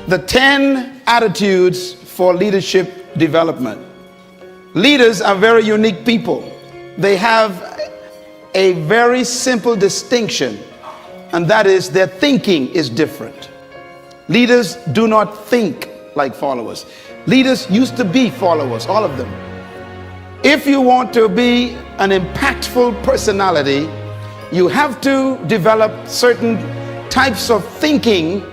the 10 attitudes for leadership development. Leaders are very unique people. They have a very simple distinction, and that is their thinking is different. Leaders do not think like followers. Leaders used to be followers, all of them. If you want to be an impactful personality, you have to develop certain types of thinking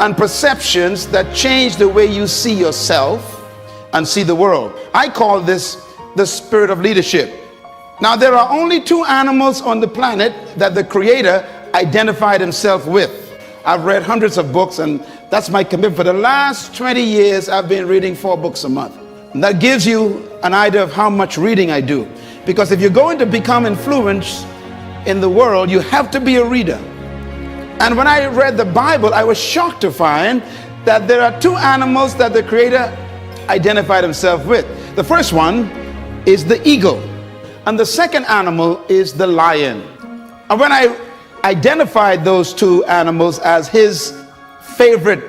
and perceptions that change the way you see yourself and see the world. I call this the spirit of leadership. Now, there are only 2 animals on the planet that the Creator identified himself with. I've read hundreds of books, and that's my commitment. For the last 20 years, I've been reading 4 books a month. And that gives you an idea of how much reading I do. Because if you're going to become influenced in the world, you have to be a reader. And when I read the Bible, I was shocked to find that there are 2 animals that the Creator identified himself with. The first one is the eagle, and the second animal is the lion. And when I identified those 2 animals as his favorite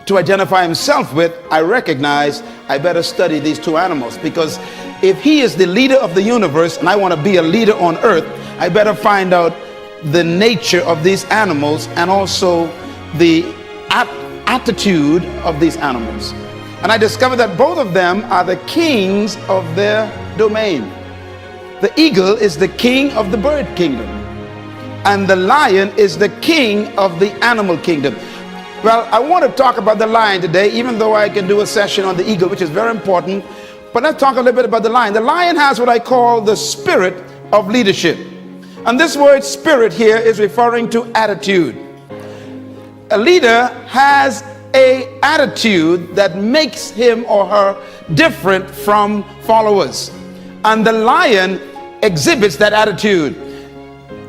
to identify himself with, I recognized I better study these 2 animals, because if he is the leader of the universe and I want to be a leader on earth, I better find out the nature of these animals and also the attitude of these animals. And I discovered that both of them are the kings of their domain. The eagle is the king of the bird kingdom, and the lion is the king of the animal kingdom. Well, I want to talk about the lion today, even though I can do a session on the eagle, which is very important. But let's talk a little bit about the lion. The lion has what I call the spirit of leadership. And this word spirit here is referring to attitude. A leader has an attitude that makes him or her different from followers. And the lion exhibits that attitude.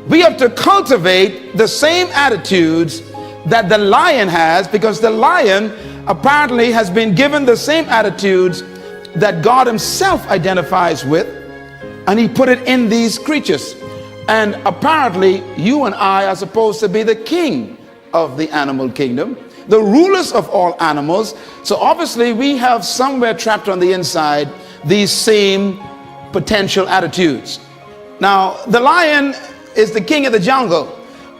We have to cultivate the same attitudes that the lion has, because the lion apparently has been given the same attitudes that God himself identifies with, and he put it in these creatures. And apparently you and I are supposed to be the king of the animal kingdom, the rulers of all animals. So obviously we have somewhere trapped on the inside these same potential attitudes. Now, the lion is the king of the jungle,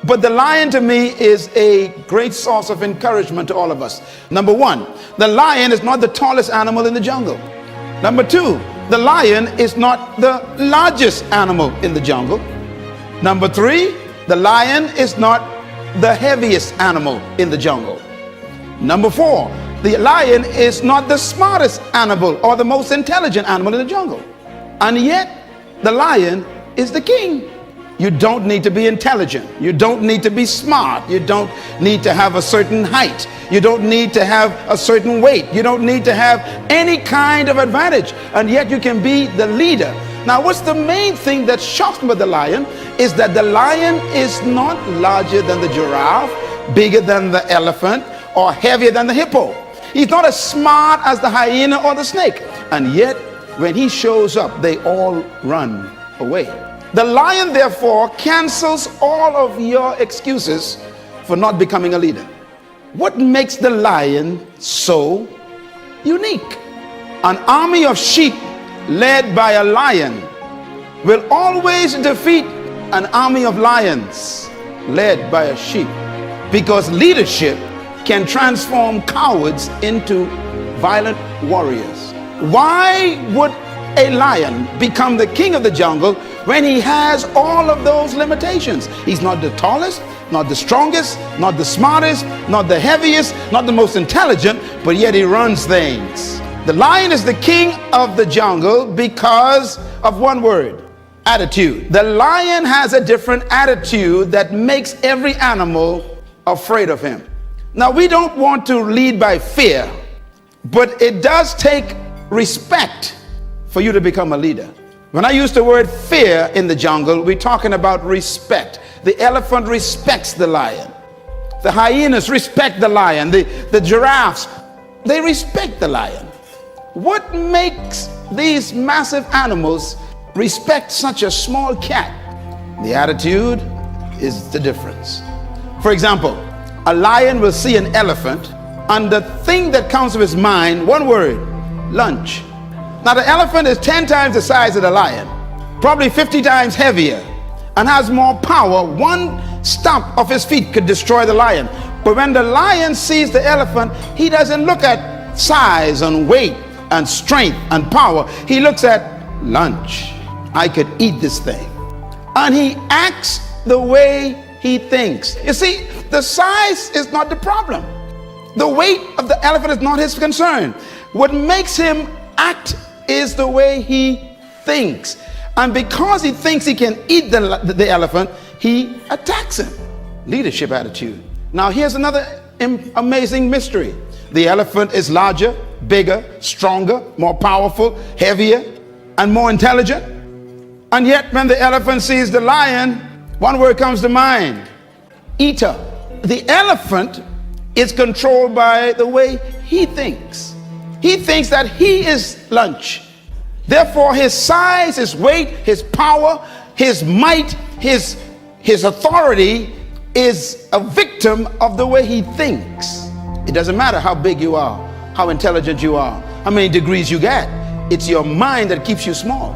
but the lion to me is a great source of encouragement to all of us. Number 1, the lion is not the tallest animal in the jungle. Number 2, the lion is not the largest animal in the jungle. Number 3, the lion is not the heaviest animal in the jungle. Number 4, the lion is not the smartest animal or the most intelligent animal in the jungle. And yet, the lion is the king. You don't need to be intelligent. You don't need to be smart. You don't need to have a certain height. You don't need to have a certain weight. You don't need to have any kind of advantage. And yet you can be the leader. Now, what's the main thing that shocks me about the lion is that the lion is not larger than the giraffe, bigger than the elephant, or heavier than the hippo. He's not as smart as the hyena or the snake. And yet, when he shows up, they all run away. The lion, therefore, cancels all of your excuses for not becoming a leader. What makes the lion so unique? An army of sheep led by a lion will always defeat an army of lions led by a sheep, because leadership can transform cowards into violent warriors. Why would a lion become the king of the jungle when he has all of those limitations? He's not the tallest, not the strongest, not the smartest, not the heaviest, not the most intelligent, but yet he runs things. The lion is the king of the jungle because of one word: attitude. The lion has a different attitude that makes every animal afraid of him. Now, we don't want to lead by fear, but it does take respect for you to become a leader. When I use the word fear in the jungle, we're talking about respect. The elephant respects the lion. The hyenas respect the lion. The giraffes, they respect the lion. What makes these massive animals respect such a small cat? The attitude is the difference. For example, a lion will see an elephant And the thing that comes to his mind, one word, lunch. Now the elephant is 10 times the size of the lion, probably 50 times heavier, and has more power. One stomp of his feet could destroy the lion. But when the lion sees the elephant, he doesn't look at size and weight and strength and power. He looks at lunch. I could eat this thing. And he acts the way he thinks. You see, the size is not the problem. The weight of the elephant is not his concern. What makes him act is the way he thinks. And because he thinks he can eat the elephant, he attacks him. Leadership attitude. Now here's another amazing mystery. The elephant is larger, bigger, stronger, more powerful, heavier, and more intelligent. And yet when the elephant sees the lion, one word comes to mind: eater. The elephant is controlled by the way he thinks. He thinks that he is lunch. Therefore, his size, his weight, his power, his might, his authority is a victim of the way he thinks. It doesn't matter how big you are, how intelligent you are, how many degrees you get. It's your mind that keeps you small.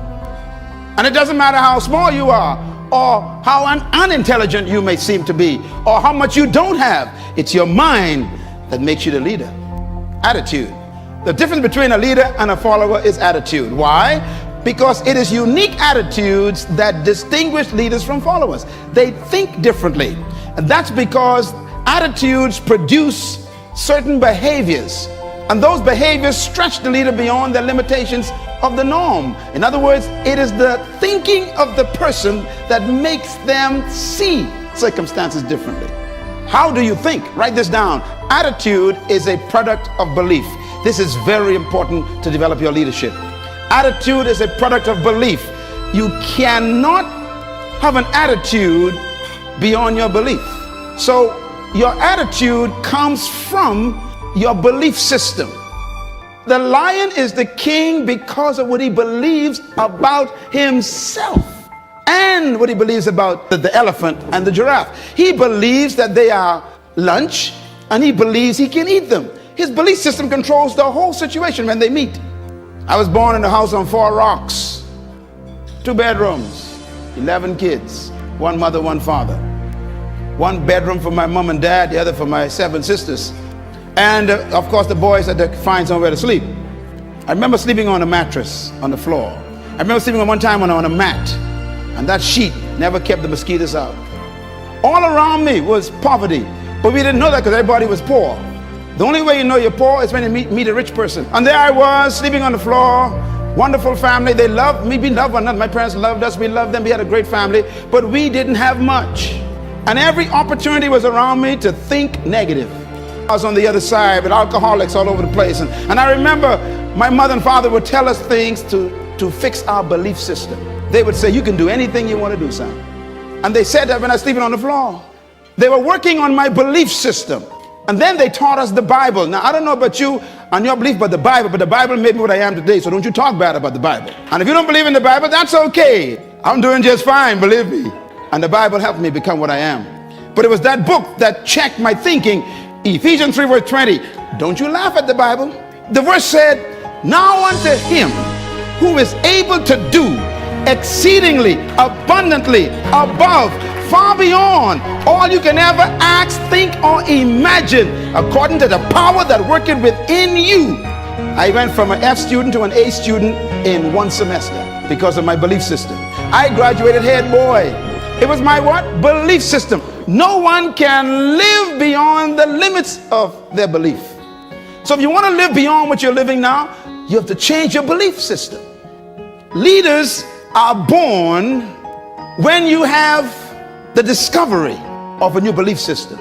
And it doesn't matter how small you are, or how unintelligent you may seem to be, or how much you don't have. It's your mind that makes you the leader. Attitude. The difference between a leader and a follower is attitude. Why? Because it is unique attitudes that distinguish leaders from followers. They think differently. And that's because attitudes produce certain behaviors. And those behaviors stretch the leader beyond the limitations of the norm. In other words, it is the thinking of the person that makes them see circumstances differently. How do you think? Write this down. Attitude is a product of belief. This is very important to develop your leadership. Attitude is a product of belief. You cannot have an attitude beyond your belief. So your attitude comes from your belief system. The lion is the king because of what he believes about himself and what he believes about the elephant and the giraffe. He believes that they are lunch, and he believes he can eat them. His belief system controls the whole situation when they meet. I was born in a house on 4 rocks, 2 bedrooms, 11 kids, 1 mother, 1 father. 1 bedroom for my mom and dad, the other for my 7 sisters. And of course the boys had to find somewhere to sleep. I remember sleeping on a mattress on the floor. I remember sleeping one time on a mat, and that sheet never kept the mosquitoes out. All around me was poverty, but we didn't know that because everybody was poor. The only way you know you're poor is when you meet a rich person. And there I was sleeping on the floor. Wonderful family. They loved me. We loved one another. My parents loved us. We loved them. We had a great family, but we didn't have much. And every opportunity was around me to think negative. I was on the other side with alcoholics all over the place. And I remember my mother and father would tell us things to fix our belief system. They would say, you can do anything you want to do, son. And they said that when I was sleeping on the floor. They were working on my belief system. And then they taught us the Bible. Now, I don't know about you and your belief about the Bible made me what I am today, so don't you talk bad about the Bible. And if you don't believe in the Bible, that's okay. I'm doing just fine, believe me. And the Bible helped me become what I am. But it was that book that checked my thinking. Ephesians 3 verse 20. Don't you laugh at the Bible. The verse said, now unto him who is able to do exceedingly abundantly above, far beyond all you can ever ask, think, or imagine, according to the power that worketh within you. I went from an F student to an A student in 1 semester because of my belief system. I graduated head boy. It was my what? Belief system. No one can live beyond the limits of their belief. So if you want to live beyond what you're living now, you have to change your belief system. Leaders are born when you have the discovery of a new belief system.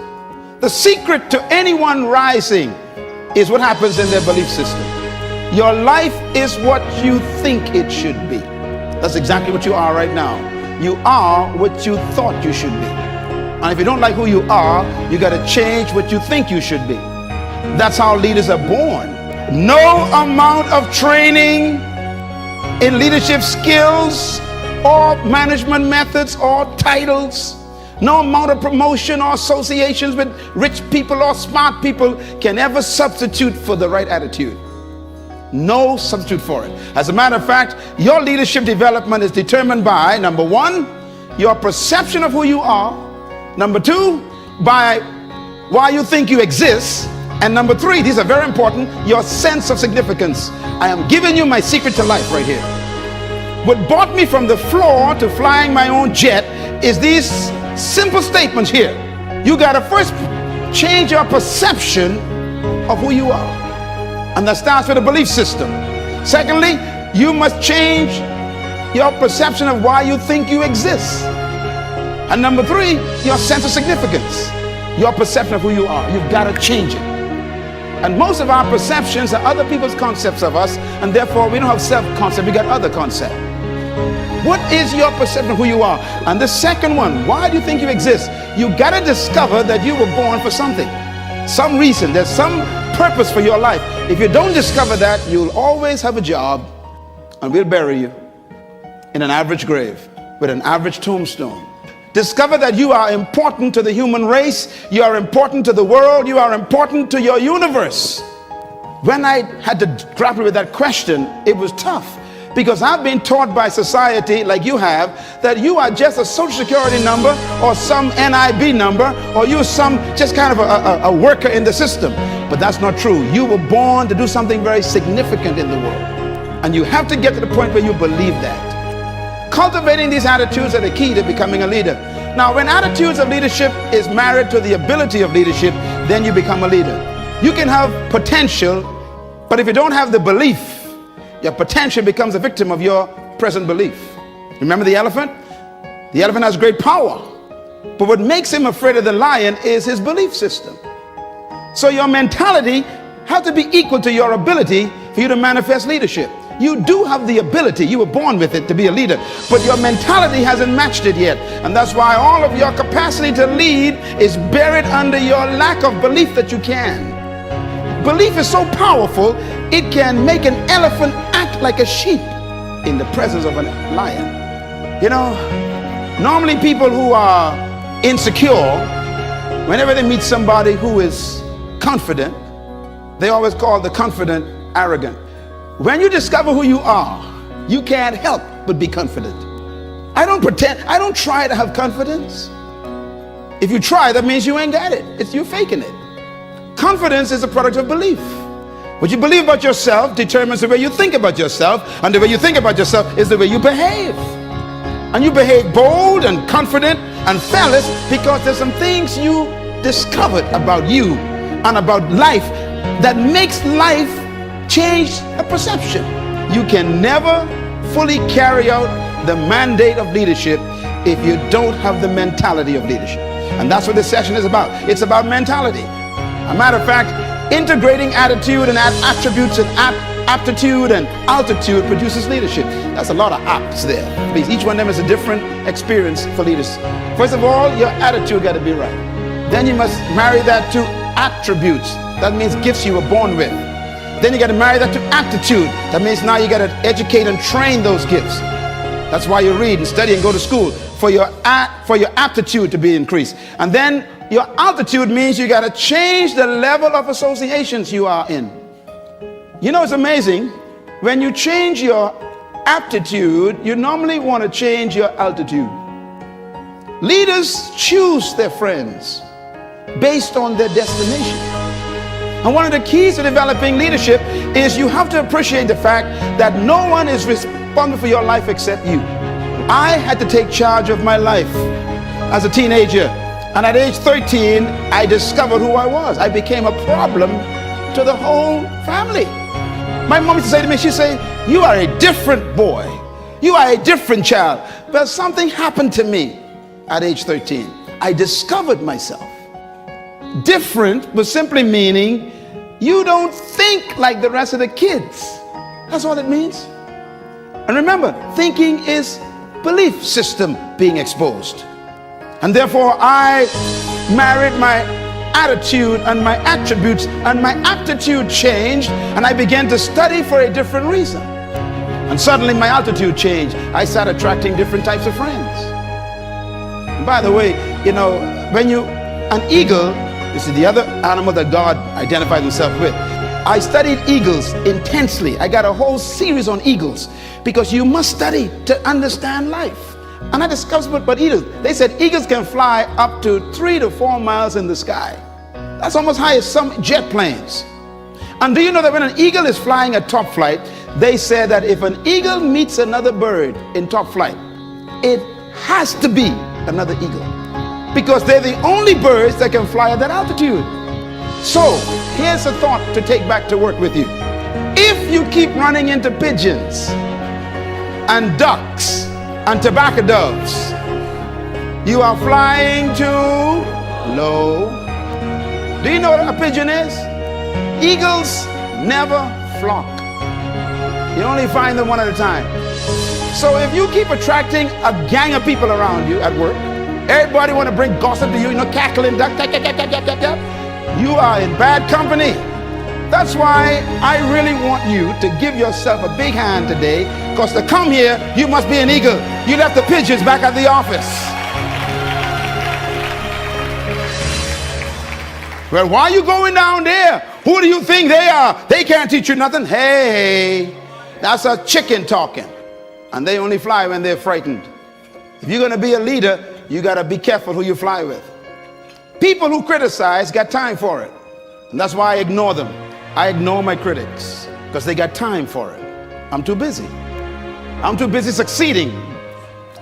The secret to anyone rising is what happens in their belief system. Your life is what you think it should be. That's exactly what you are right now. You are what you thought you should be. And if you don't like who you are, you got to change what you think you should be. That's how leaders are born. No amount of training in leadership skills or management methods or titles, No amount of promotion or associations with rich people or smart people can ever substitute for the right attitude. No substitute for it. As a matter of fact, your leadership development is determined by, number one, your perception of who you are. Number two, by why you think you exist. And number three, these are very important, your sense of significance. I am giving you my secret to life right here. What brought me from the floor to flying my own jet is these simple statements here. You got to first change your perception of who you are. And that starts with a belief system. Secondly, you must change your perception of why you think you exist. And number three, your sense of significance. Your perception of who you are. You've got to change it. And most of our perceptions are other people's concepts of us, and therefore we don't have self-concept, we got other concept. What is your perception of who you are? And the second one, why do you think you exist? You got to discover that you were born for something. Some reason, there's some purpose for your life. If you don't discover that, you'll always have a job, and we'll bury you in an average grave with an average tombstone. Discover that you are important to the human race, you are important to the world, you are important to your universe. When I had to grapple with that question, it was tough, because I've been taught by society, like you have, that you are just a social security number or some NIB number, or you're some just kind of a worker in the system. But that's not true. You were born to do something very significant in the world, and you have to get to the point where you believe that. Cultivating these attitudes are the key to becoming a leader. Now, when attitudes of leadership is married to the ability of leadership, then you become a leader. You can have potential, but if you don't have the belief, your potential becomes a victim of your present belief. Remember the elephant? The elephant has great power, but what makes him afraid of the lion is his belief system. So your mentality has to be equal to your ability for you to manifest leadership. You do have the ability, you were born with it to be a leader, but your mentality hasn't matched it yet. And that's why all of your capacity to lead is buried under your lack of belief that you can. Belief is so powerful, it can make an elephant act like a sheep in the presence of a lion. You know, normally people who are insecure, whenever they meet somebody who is confident, they always call the confident arrogant. When you discover who you are, you can't help but be confident. I don't pretend, I don't try to have confidence. If you try, that means you ain't got it. You're faking it. Confidence is a product of belief. What you believe about yourself determines the way you think about yourself, and the way you think about yourself is the way you behave. And you behave bold and confident and fearless because there's some things you discovered about you and about life that makes life change a perception. You can never fully carry out the mandate of leadership if you don't have the mentality of leadership. And that's what this session is about. It's about mentality. A matter of fact, integrating attitude and attributes and aptitude and altitude produces leadership. That's a lot of apps there. Please, each one of them is a different experience for leaders. First of all, your attitude got to be right. Then you must marry that to attributes. That means gifts you were born with. Then you got to marry that to aptitude. That means now you got to educate and train those gifts. That's why you read and study and go to school, for your aptitude to be increased. And then your altitude means you got to change the level of associations you are in. You know, it's amazing. When you change your aptitude, you normally want to change your altitude. Leaders choose their friends based on their destination. And one of the keys to developing leadership is you have to appreciate the fact that no one is responsible for your life except you. I had to take charge of my life as a teenager. And at age 13, I discovered who I was. I became a problem to the whole family. My mom used to say to me, she'd say, you are a different boy. You are a different child. But something happened to me at age 13. I discovered myself. Different was simply meaning you don't think like the rest of the kids. That's all it means. And remember, thinking is belief system being exposed. And therefore I married my attitude and my attributes, and my aptitude changed, and I began to study for a different reason. And suddenly my altitude changed. I started attracting different types of friends. By the way, an eagle, this is the other animal that God identified himself with. I studied eagles intensely. I got a whole series on eagles because you must study to understand life. And I discovered what eagles, they said eagles can fly up to 3 to 4 miles in the sky. That's almost high as some jet planes. And do you know that when an eagle is flying at top flight, they said that if an eagle meets another bird in top flight, it has to be another eagle, because they're the only birds that can fly at that altitude. So here's a thought to take back to work with you. If you keep running into pigeons and ducks and tobacco doves, you are flying too low. Do you know what a pigeon is? Eagles never flock. You only find them one at a time. So if you keep attracting a gang of people around you at work, everybody want to bring gossip to you, cackling, duck, you are in bad company. That's why I really want you to give yourself a big hand today, because to come here, you must be an eagle. You left the pigeons back at the office. Well, why are you going down there? Who do you think they are? They can't teach you nothing. Hey, that's a chicken talking. And they only fly when they're frightened. If you're going to be a leader, you got to be careful who you fly with. People who criticize got time for it. And that's why I ignore them. I ignore my critics because they got time for it. I'm too busy. I'm too busy succeeding.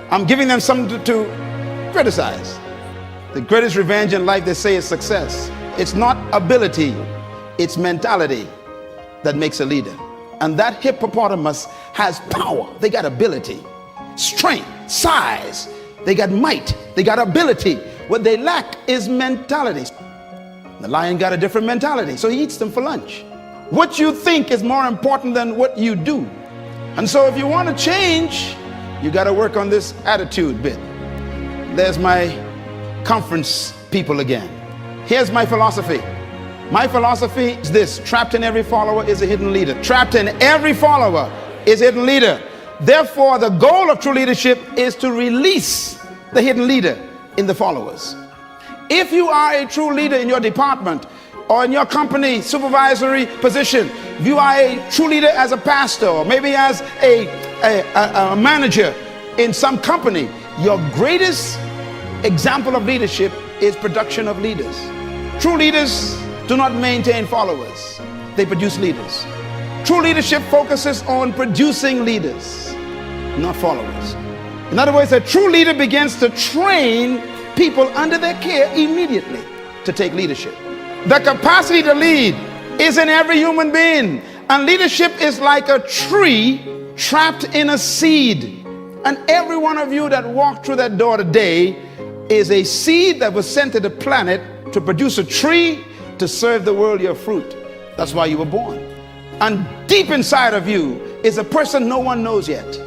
I'm giving them something to criticize. The greatest revenge in life, they say, is success. It's not ability, it's mentality that makes a leader. And that hippopotamus has power. They got ability, strength, size. They got might. They got ability. What they lack is mentality. The lion got a different mentality, so he eats them for lunch. What you think is more important than what you do. And so if you want to change, you got to work on this attitude bit. There's my conference people again. Here's my philosophy. My philosophy is this: trapped in every follower is a hidden leader. Trapped in every follower is a hidden leader. Therefore, the goal of true leadership is to release the hidden leader in the followers. If you are a true leader in your department or in your company supervisory position, if you are a true leader as a pastor or maybe as a manager in some company, your greatest example of leadership is production of leaders. True leaders do not maintain followers, they produce leaders. True leadership focuses on producing leaders, not followers. In other words, a true leader begins to train people under their care immediately to take leadership. The capacity to lead is in every human being, and leadership is like a tree trapped in a seed. And every one of you that walked through that door today is a seed that was sent to the planet to produce a tree to serve the world your fruit. That's why you were born. And deep inside of you is a person no one knows yet.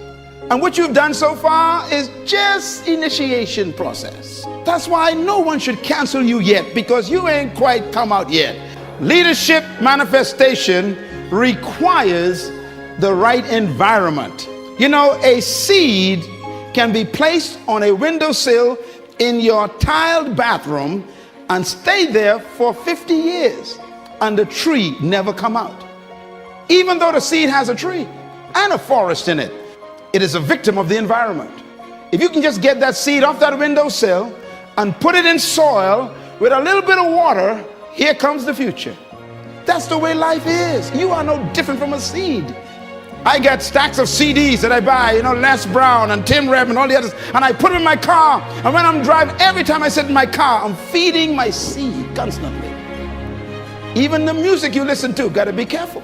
And what you've done so far is just initiation process. That's why no one should cancel you yet, because you ain't quite come out yet. Leadership manifestation requires the right environment. You know, a seed can be placed on a windowsill in your tiled bathroom and stay there for 50 years and the tree never come out. Even though the seed has a tree and a forest in it, it is a victim of the environment. If you can just get that seed off that windowsill and put it in soil with a little bit of water, here comes the future. That's the way life is. You are no different from a seed. I got stacks of CDs that I buy, Les Brown and Tim Reb and all the others, and I put them in my car. And when I'm driving, every time I sit in my car, I'm feeding my seed constantly. Even the music you listen to, got to be careful.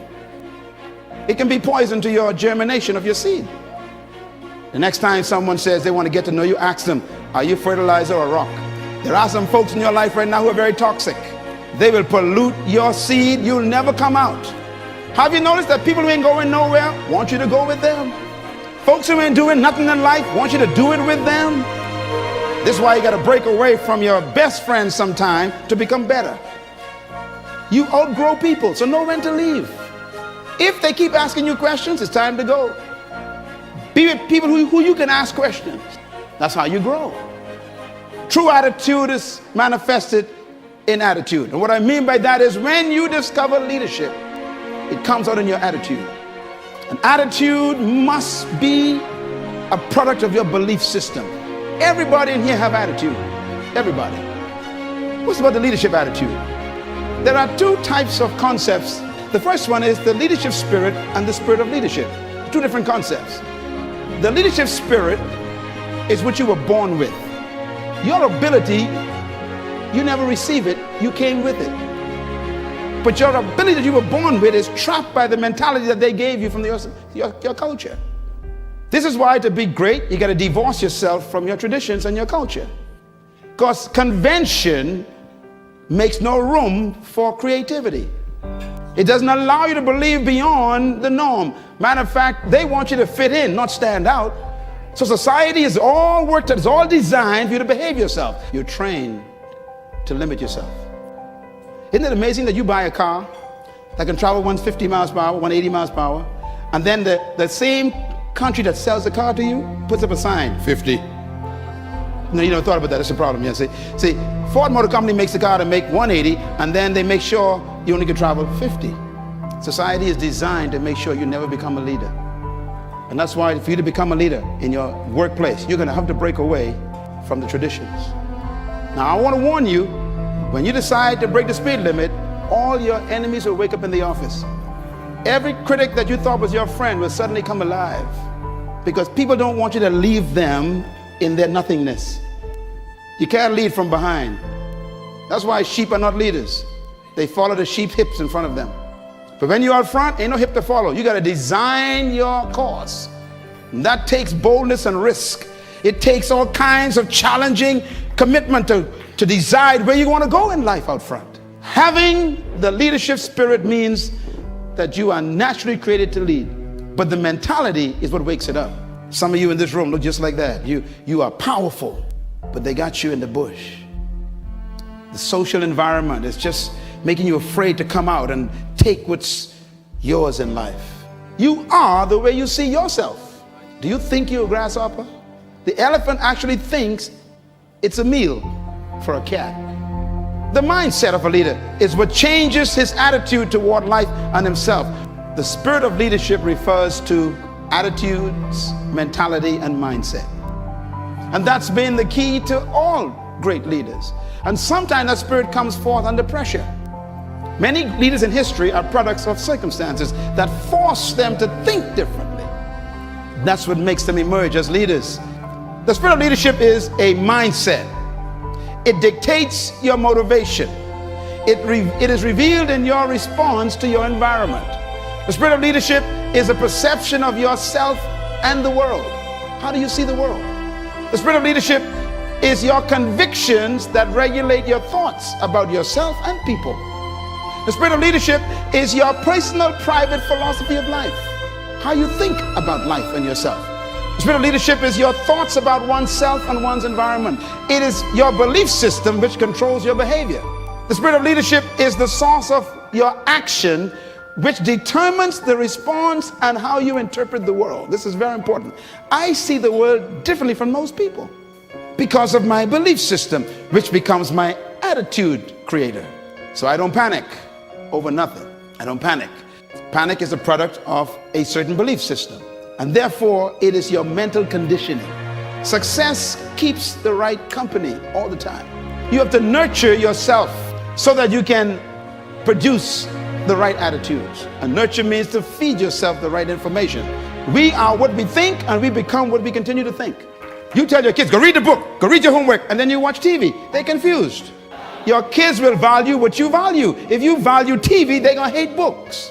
It can be poison to your germination of your seed. The next time someone says they want to get to know you, ask them, are you fertilizer or rock? There are some folks in your life right now who are very toxic. They will pollute your seed. You'll never come out. Have you noticed that people who ain't going nowhere want you to go with them? Folks who ain't doing nothing in life want you to do it with them. This is why you got to break away from your best friends sometime to become better. You outgrow people, so know when to leave. If they keep asking you questions, it's time to go. Be with people who you can ask questions. That's how you grow. True attitude is manifested in attitude. And what I mean by that is when you discover leadership, it comes out in your attitude. An attitude must be a product of your belief system. Everybody in here have attitude. Everybody. What's about the leadership attitude? There are two types of concepts. The first one is the leadership spirit and the spirit of leadership. Two different concepts. The leadership spirit is what you were born with. Your ability, you never receive it, you came with it. But your ability that you were born with is trapped by the mentality that they gave you from your culture. This is why to be great, you got to divorce yourself from your traditions and your culture. Because convention makes no room for creativity. It doesn't allow you to believe beyond the norm. Matter of fact, they want you to fit in, not stand out. So society is all worked out, it's all designed for you to behave yourself. You're trained to limit yourself. Isn't it amazing that you buy a car that can travel 150 miles per hour, 180 miles per hour, and then the same country that sells the car to you puts up a sign, 50. No, you never thought about that. That's the problem. Yeah, see, Ford Motor Company makes the car to make 180, and then they make sure you only can travel 50. Society is designed to make sure you never become a leader. And that's why for you to become a leader in your workplace, you're going to have to break away from the traditions. Now, I want to warn you, when you decide to break the speed limit, all your enemies will wake up in the office. Every critic that you thought was your friend will suddenly come alive, because people don't want you to leave them in their nothingness. You can't lead from behind. That's why sheep are not leaders. They follow the sheep's hips in front of them. But when you're out front, ain't no hip to follow. You got to design your course. And that takes boldness and risk. It takes all kinds of challenging commitment to decide where you want to go in life out front. Having the leadership spirit means that you are naturally created to lead. But the mentality is what wakes it up. Some of you in this room look just like that. You are powerful, but they got you in the bush. The social environment is just making you afraid to come out and take what's yours in life. You are the way you see yourself. Do you think you're a grasshopper? The elephant actually thinks it's a meal for a cat. The mindset of a leader is what changes his attitude toward life and himself. The spirit of leadership refers to attitudes, mentality, and mindset. And that's been the key to all great leaders. And sometimes that spirit comes forth under pressure. Many leaders in history are products of circumstances that force them to think differently. That's what makes them emerge as leaders. The spirit of leadership is a mindset. It dictates your motivation. It is revealed in your response to your environment. The spirit of leadership is a perception of yourself and the world. How do you see the world? The spirit of leadership is your convictions that regulate your thoughts about yourself and people. The spirit of leadership is your personal, private philosophy of life. How you think about life and yourself. The spirit of leadership is your thoughts about oneself and one's environment. It is your belief system which controls your behavior. The spirit of leadership is the source of your action, which determines the response and how you interpret the world. This is very important. I see the world differently from most people because of my belief system, which becomes my attitude creator. So I don't panic over nothing. I don't panic. Panic is a product of a certain belief system, and therefore it is your mental conditioning. Success keeps the right company all the time. You have to nurture yourself so that you can produce the right attitudes. And nurture means to feed yourself the right information. We are what we think, and we become what we continue to think. You tell your kids, go read the book, go read your homework, and then you watch TV. They're confused. Your kids will value what you value. If you value TV, they're going to hate books.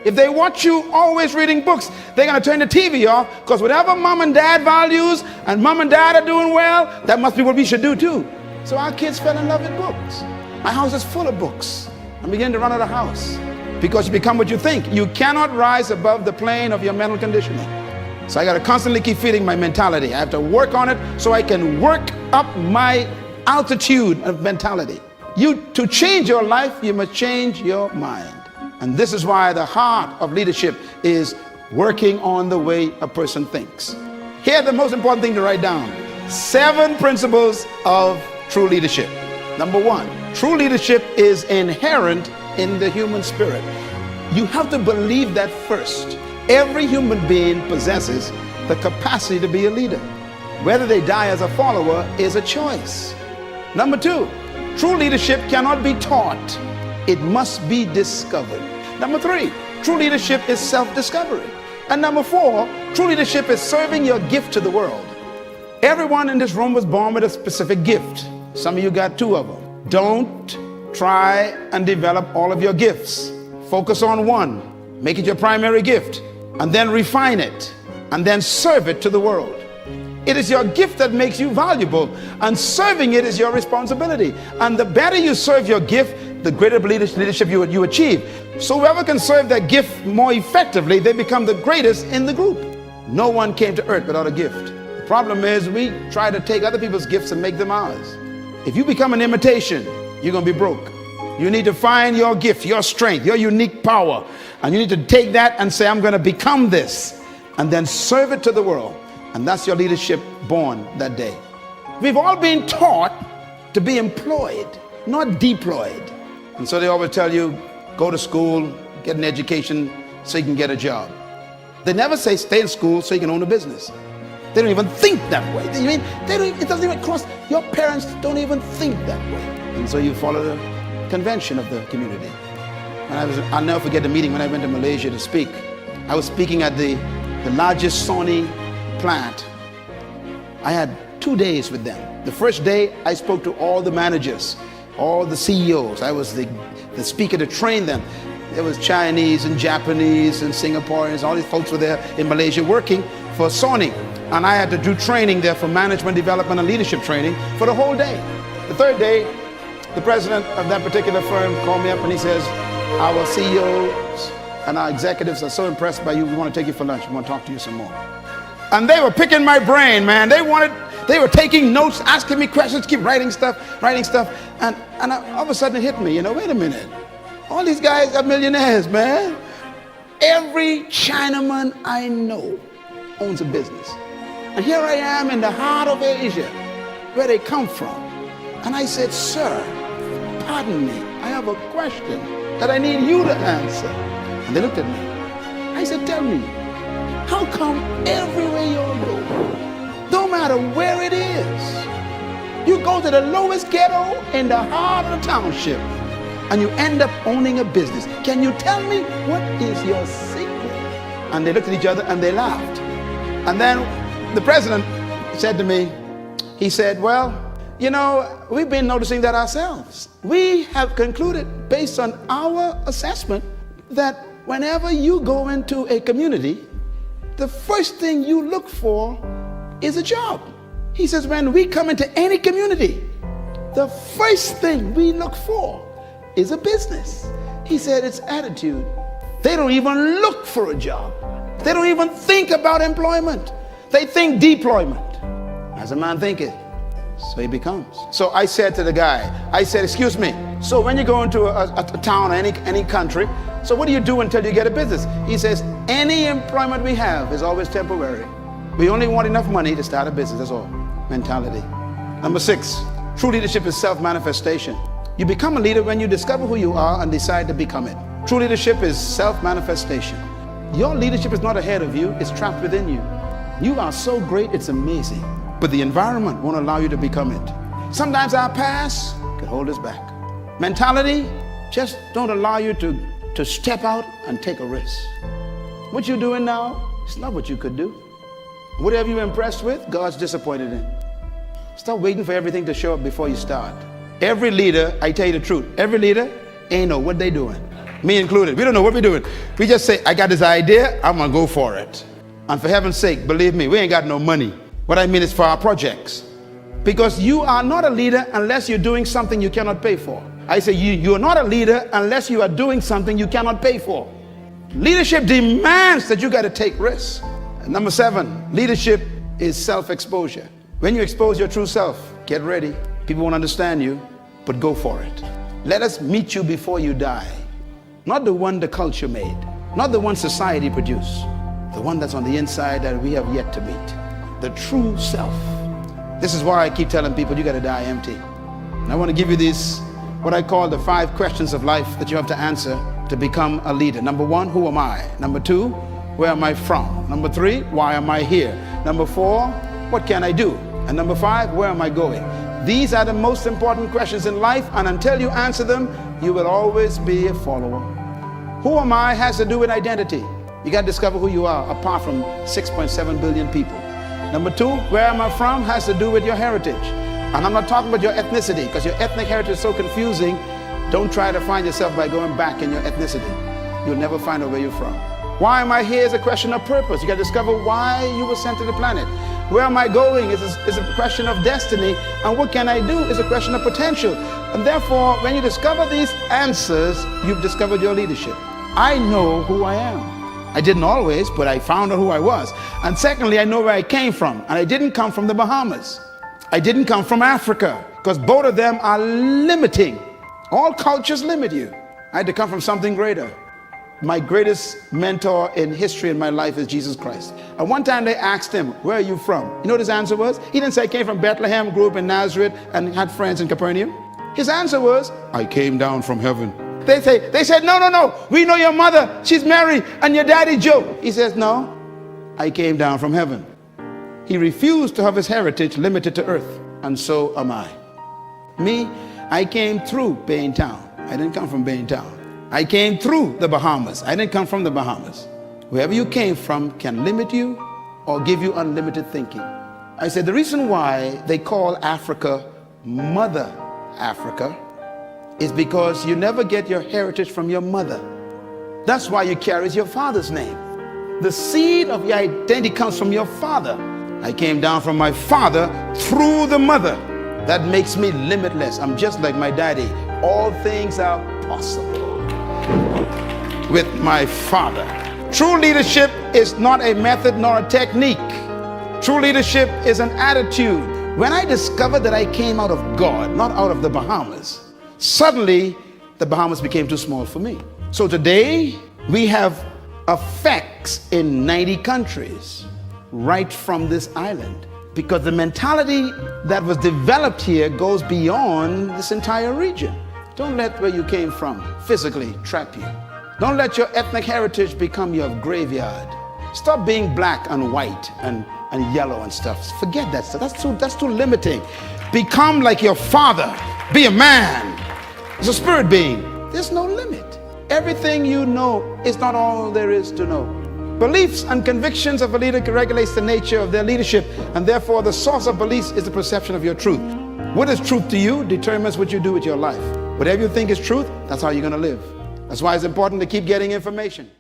If they watch you always reading books, they're going to turn the TV off, because whatever mom and dad values and mom and dad are doing well, that must be what we should do too. So our kids fell in love with books. My house is full of books. I'm beginning to run out of the house because you become what you think. You cannot rise above the plane of your mental conditioning. So I got to constantly keep feeding my mentality. I have to work on it so I can work up my altitude of mentality. To change your life, you must change your mind. And this is why the heart of leadership is working on the way a person thinks. Here's the most important thing to write down. 7 principles of true leadership. Number 1, true leadership is inherent in the human spirit. You have to believe that first. Every human being possesses the capacity to be a leader. Whether they die as a follower is a choice. Number 2, true leadership cannot be taught. It must be discovered. Number 3, true leadership is self-discovery. And number 4, true leadership is serving your gift to the world. Everyone in this room was born with a specific gift. Some of you got 2 of them. Don't try and develop all of your gifts. Focus on one. Make it your primary gift. And then refine it. And then serve it to the world. It is your gift that makes you valuable, and serving it is your responsibility. And the better you serve your gift, the greater leadership you achieve. So whoever can serve that gift more effectively, they become the greatest in the group. No one came to earth without a gift. The problem is we try to take other people's gifts and make them ours. If you become an imitation, you're going to be broke. You need to find your gift, your strength, your unique power. And you need to take that and say, I'm going to become this. And then serve it to the world. And that's your leadership born that day. We've all been taught to be employed, not deployed. And so they always tell you, go to school, get an education so you can get a job. They never say stay in school so you can own a business. They don't even think that way. It doesn't even cross, your parents don't even think that way. And so you follow the convention of the community. And I'll never forget the meeting when I went to Malaysia to speak. I was speaking at the largest Sony plant. I had 2 days with them. The first day I spoke to all the managers, all the CEOs. I was the speaker to train them. There was Chinese and Japanese and Singaporeans. All these folks were there in Malaysia working for Sony. And I had to do training there for management development and leadership training for the whole day. The third day, the president of that particular firm called me up and he says, our CEOs and our executives are so impressed by you, we want to take you for lunch. We want to talk to you some more. And they were picking my brain, man. They were taking notes, asking me questions, keep writing stuff. And all of a sudden it hit me, wait a minute. All these guys are millionaires, man. Every Chinaman I know owns a business. And here I am in the heart of Asia, where they come from. And I said, sir, pardon me, I have a question that I need you to answer. And they looked at me. I said, tell me, how come everywhere you go, no matter where it is, you go to the lowest ghetto in the heart of the township and you end up owning a business? Can you tell me what is your secret? And they looked at each other and they laughed. And then the president said to me, he said, well, we've been noticing that ourselves. We have concluded based on our assessment that whenever you go into a community, the first thing you look for is a job. He says, when we come into any community, the first thing we look for is a business. He said, it's attitude. They don't even look for a job. They don't even think about employment. They think deployment. As a man thinketh, so he becomes. So I said to the guy, I said, excuse me, so when you go into a town or any country, so what do you do until you get a business? He says, any employment we have is always temporary. We only want enough money to start a business, that's all. Mentality. Number 6, true leadership is self-manifestation. You become a leader when you discover who you are and decide to become it. True leadership is self-manifestation. Your leadership is not ahead of you, it's trapped within you. You are so great, it's amazing. But the environment won't allow you to become it. Sometimes our past can hold us back. Mentality just don't allow you to step out and take a risk. What you're doing now, it's not what you could do. Whatever you're impressed with, God's disappointed in. Stop waiting for everything to show up before you start. Every leader, I tell you the truth, every leader ain't know what they doing. Me included. We don't know what we're doing. We just say, I got this idea, I'm gonna go for it. And for heaven's sake, believe me, we ain't got no money. What I mean is for our projects. Because you are not a leader unless you're doing something you cannot pay for. I say you are not a leader unless you are doing something you cannot pay for. Leadership demands that you got to take risks. Number 7, leadership is self-exposure. When you expose your true self, get ready. People won't understand you, but go for it. Let us meet you before you die. Not the one the culture made, not the one society produced, the one that's on the inside that we have yet to meet. The true self. This is why I keep telling people you got to die empty. And I want to give you these, what I call the 5 questions of life that you have to answer to become a leader. Number 1, who am I? Number 2, where am I from? Number 3, why am I here? Number 4, what can I do? And number 5, where am I going? These are the most important questions in life, and until you answer them, you will always be a follower. Who am I has to do with identity. You got to discover who you are apart from 6.7 billion people. Number 2, where am I from has to do with your heritage. And I'm not talking about your ethnicity, because your ethnic heritage is so confusing. Don't try to find yourself by going back in your ethnicity. You'll never find out where you're from. Why am I here is a question of purpose. You got to discover why you were sent to the planet. Where am I going is a question of destiny. And what can I do is a question of potential. And therefore, when you discover these answers, you've discovered your leadership. I know who I am. I didn't always, but I found out who I was. And secondly, I know where I came from. And I didn't come from the Bahamas. I didn't come from Africa, because both of them are limiting. All cultures limit you. I had to come from something greater. My greatest mentor in history in my life is Jesus Christ. And one time they asked him, where are you from? You know what his answer was? He didn't say I came from Bethlehem, grew up in Nazareth, and had friends in Capernaum. His answer was, I came down from heaven. They said, no, we know your mother, she's Mary, and your daddy Joe. He says, no, I came down from heaven. He refused to have his heritage limited to earth, and so am I. Me, I came through Baintown. I didn't come from Baintown. I came through the Bahamas. I didn't come from the Bahamas. Wherever you came from can limit you or give you unlimited thinking. I said the reason why they call Africa Mother Africa is because you never get your heritage from your mother. That's why you carry your father's name. The seed of your identity comes from your father. I came down from my father through the mother. That makes me limitless. I'm just like my daddy. All things are possible with my father. True leadership is not a method nor a technique. True leadership is an attitude. When I discovered that I came out of God, not out of the Bahamas, suddenly the Bahamas became too small for me. So today we have effects in 90 countries right from this island, because the mentality that was developed here goes beyond this entire region. Don't let where you came from physically trap you. Don't let your ethnic heritage become your graveyard. Stop being black and white and yellow and stuff. Forget that stuff. That's too limiting. Become like your father. Be a man. As a spirit being, there's no limit. Everything you know is not all there is to know. Beliefs and convictions of a leader regulates the nature of their leadership, and therefore the source of beliefs is the perception of your truth. What is truth to you determines what you do with your life. Whatever you think is truth, that's how you're going to live. That's why it's important to keep getting information.